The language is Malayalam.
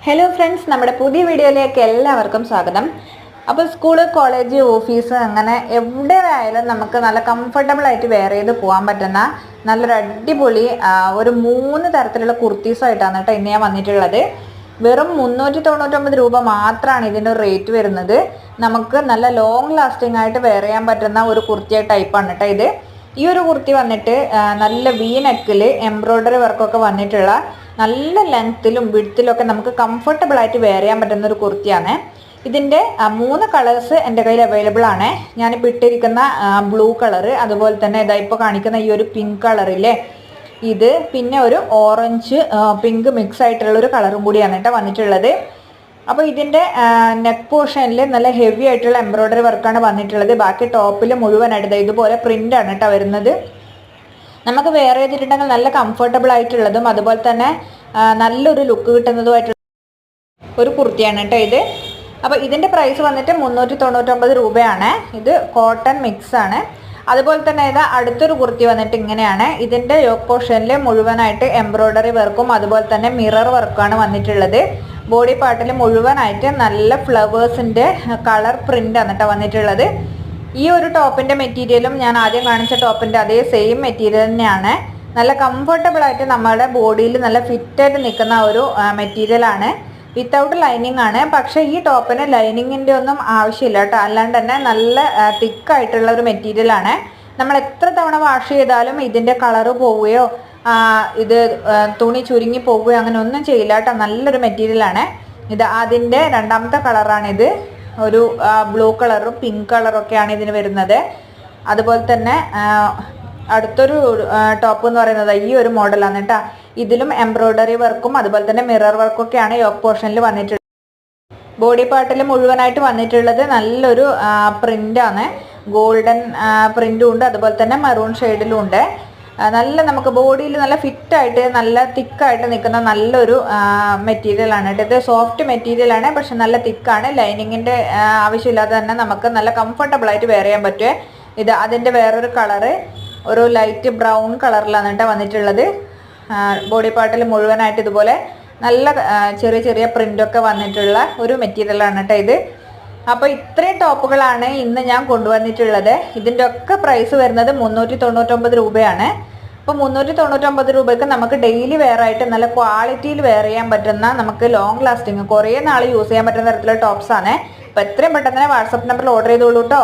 ഹലോ ഫ്രണ്ട്സ്, നമ്മുടെ പുതിയ വീഡിയോയിലേക്ക് എല്ലാവർക്കും സ്വാഗതം. അപ്പോൾ സ്കൂള്, കോളേജ്, ഓഫീസ് അങ്ങനെ എവിടെ ആയാലും നമുക്ക് നല്ല കംഫർട്ടബിൾ ആയിട്ട് വെയർ ചെയ്ത് പോകാൻ പറ്റുന്ന നല്ലൊരു അടിപൊളി ഒരു 3 തരത്തിലുള്ള കുർത്തീസായിട്ടാണ് കേട്ടോ ഇന്ന് ഞാൻ വന്നിട്ടുള്ളത്. വെറും 399 രൂപ മാത്രമാണ് ഇതിൻ്റെ റേറ്റ് വരുന്നത്. നമുക്ക് നല്ല ലോങ് ലാസ്റ്റിംഗ് ആയിട്ട് വെയർ ചെയ്യാൻ പറ്റുന്ന ഒരു കുർത്തിയ ടൈപ്പാണ് കേട്ടോ ഇത്. ഈ ഒരു കുർത്തി വന്നിട്ട് നല്ല വി നെക്കിൽ എംബ്രോയ്ഡറി വർക്കൊക്കെ വന്നിട്ടുള്ള നല്ല ലെങ്ത്തിലും വിഡ്ത്തിലും ഒക്കെ നമുക്ക് കംഫർട്ടബിൾ ആയിട്ട് വെയർ ചെയ്യാൻ പറ്റുന്ന ഒരു കുർത്തിയാണ്. ഇതിൻ്റെ 3 കളേഴ്സ് എൻ്റെ കയ്യിൽ അവൈലബിൾ ആണ്. ഞാനിപ്പോൾ ഇട്ടിരിക്കുന്ന ബ്ലൂ കളറ്, അതുപോലെ തന്നെ ഇതാ ഇപ്പോൾ കാണിക്കുന്ന ഈ ഒരു പിങ്ക് കളറില്ലേ ഇത്, പിന്നെ ഒരു ഓറഞ്ച് പിങ്ക് മിക്സ് ആയിട്ടുള്ള ഒരു കളറും കൂടിയാണ് കേട്ടോ വന്നിട്ടുള്ളത്. അപ്പോൾ ഇതിൻ്റെ നെക്ക് പോർഷനിൽ നല്ല ഹെവി ആയിട്ടുള്ള എംബ്രോയ്ഡറി വർക്കാണ് വന്നിട്ടുള്ളത്. ബാക്കി ടോപ്പിൽ മുഴുവനായിട്ട് ഇതുപോലെ പ്രിൻ്റാണ് കേട്ടോ വരുന്നത്. നമുക്ക് വെയർ ചെയ്തിട്ടുണ്ടെങ്കിൽ നല്ല കംഫർട്ടബിൾ ആയിട്ടുള്ളതും അതുപോലെ തന്നെ നല്ലൊരു ലുക്ക് കിട്ടുന്നതുമായിട്ടുള്ള ഒരു കുർത്തിയാണ് കേട്ടോ ഇത്. അപ്പോൾ ഇതിൻ്റെ പ്രൈസ് വന്നിട്ട് 399 രൂപയാണ്. ഇത് കോട്ടൺ മിക്സ് ആണ്. അതുപോലെ തന്നെ ഇത് അടുത്തൊരു കുർത്തി വന്നിട്ട് ഇങ്ങനെയാണ്. ഇതിൻ്റെ യോക്ക് പോർഷനിൽ മുഴുവനായിട്ട് എംബ്രോയ്ഡറി വർക്കും അതുപോലെ തന്നെ മിറർ വർക്കാണ് വന്നിട്ടുള്ളത്. ബോഡി പാർട്ടിൽ മുഴുവനായിട്ട് നല്ല ഫ്ലവേഴ്സിൻ്റെ കളർ പ്രിൻ്റാണ് കേട്ടോ വന്നിട്ടുള്ളത്. ഈ ഒരു ടോപ്പിൻ്റെ മെറ്റീരിയലും ഞാൻ ആദ്യം കാണിച്ച ടോപ്പിൻ്റെ അതേ സെയിം മെറ്റീരിയൽ തന്നെയാണ്. നല്ല കംഫർട്ടബിൾ ആയിട്ട് നമ്മുടെ ബോഡിയിൽ നല്ല ഫിറ്റായിട്ട് നിൽക്കുന്ന ഒരു മെറ്റീരിയലാണ്. വിത്തൗട്ട് ലൈനിങ് ആണ്. പക്ഷേ ഈ ടോപ്പിന് ലൈനിങ്ങിൻ്റെ ഒന്നും ആവശ്യമില്ല കേട്ടോ. അല്ലാണ്ട് തന്നെ നല്ല തിക്കായിട്ടുള്ള ഒരു മെറ്റീരിയലാണ്. നമ്മൾ എത്ര തവണ വാഷ് ചെയ്താലും ഇതിൻ്റെ കളറ് പോവുകയോ ഇത് തുണി ചുരുങ്ങി പോവുകയോ അങ്ങനെ ഒന്നും ചെയ്യില്ല കേട്ടോ. നല്ലൊരു മെറ്റീരിയലാണ്. ഇത് അതിൻ്റെ രണ്ടാമത്തെ കളറാണിത്. ഒരു ബ്ലൂ കളറും പിങ്ക് കളറും ഒക്കെയാണ് ഇതിന് വരുന്നത്. അതുപോലെ തന്നെ അടുത്തൊരു ടോപ്പ് എന്ന് പറയുന്നത് ഈ ഒരു മോഡലാണ് കേട്ടോ. ഇതിലും എംബ്രോയ്ഡറി വർക്കും അതുപോലെ തന്നെ മിറർ വർക്കും ഒക്കെയാണ് യോക്ക് പോർഷനിൽ വന്നിട്ടുള്ളത്. ബോഡി പാർട്ടിൽ മുഴുവനായിട്ട് വന്നിട്ടുള്ളത് നല്ലൊരു പ്രിൻ്റാണ്. ഗോൾഡൻ പ്രിൻ്റും ഉണ്ട്, അതുപോലെ തന്നെ മറൂൺ ഷെയ്ഡിലും ഉണ്ട്. നല്ല നമുക്ക് ബോഡിയിൽ നല്ല ഫിറ്റായിട്ട് നല്ല തിക്കായിട്ട് നിൽക്കുന്ന നല്ലൊരു മെറ്റീരിയലാണ് കേട്ടോ. ഇത് സോഫ്റ്റ് മെറ്റീരിയലാണ്, പക്ഷെ നല്ല തിക്കാണ്. ലൈനിങ്ങിൻ്റെ ആവശ്യമില്ലാതെ തന്നെ നമുക്ക് നല്ല കംഫർട്ടബിളായിട്ട് വെയർ ചെയ്യാൻ പറ്റുമേ. ഇത് അതിൻ്റെ വേറൊരു കളറ് ഒരു ലൈറ്റ് ബ്രൗൺ കളറിലാണ് കേട്ടോ വന്നിട്ടുള്ളത്. ബോഡി പാർട്ടിൽ മുഴുവനായിട്ട് ഇതുപോലെ നല്ല ചെറിയ ചെറിയ പ്രിൻ്റൊക്കെ വന്നിട്ടുള്ള ഒരു മെറ്റീരിയലാണ് കേട്ടോ ഇത്. അപ്പോൾ ഇത്രയും ടോപ്പുകളാണ് ഇന്ന് ഞാൻ കൊണ്ടുവന്നിട്ടുള്ളത്. ഇതിൻ്റെ ഒക്കെ പ്രൈസ് വരുന്നത് 399 രൂപയാണ്. അപ്പോൾ 399 രൂപയ്ക്ക് നമുക്ക് ഡെയിലി വെയർ ആയിട്ട് നല്ല ക്വാളിറ്റിയിൽ വെയർ ചെയ്യാൻ പറ്റുന്ന, നമുക്ക് ലോങ് ലാസ്റ്റിങ് കുറേ നാൾ യൂസ് ചെയ്യാൻ പറ്റുന്ന തരത്തിലുള്ള ടോപ്സാണ്. അപ്പോൾ എത്രയും പെട്ടെന്ന് തന്നെ വാട്സപ്പ് നമ്പറിൽ ഓർഡർ ചെയ്തോളൂ കേട്ടോ.